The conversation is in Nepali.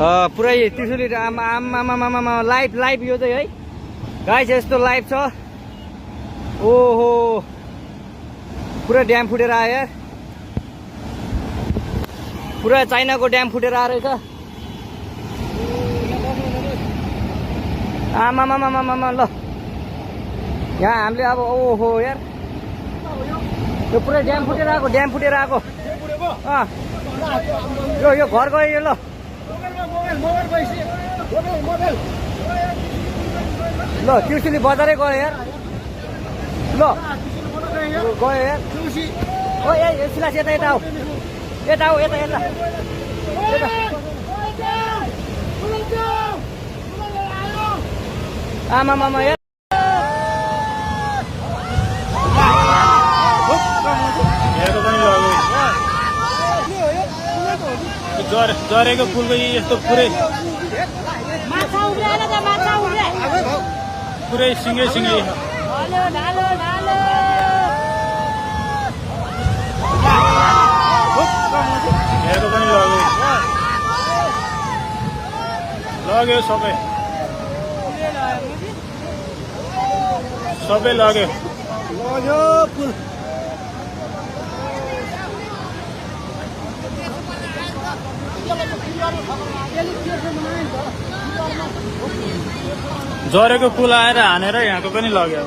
पुरै त्रिशुली आमा लाइभ लाइभ यो चाहिँ है गाइस यस्तो लाइभ छ। ओहो पुरा ड्याम फुटेर आयो यार, पुरा चाइनाको ड्याम फुटेर आएर छ। आमामामामामा ल यहाँ हामीले अब ओहो यार यो पुरै ड्याम फुटेर आएको यो घर गयो यो। ल ल त्रिशुली बजारै गयो यार। ल गयो यार ओ ए सिलास यता आऊ यता आमामामा यार जरेको पुलको यस्तो पुरै सिङ्गै हेरेको पनि लग्यो सबै लग्यो पुल। जरेको पुल आएर हानेर यहाँको पनि लग्यो।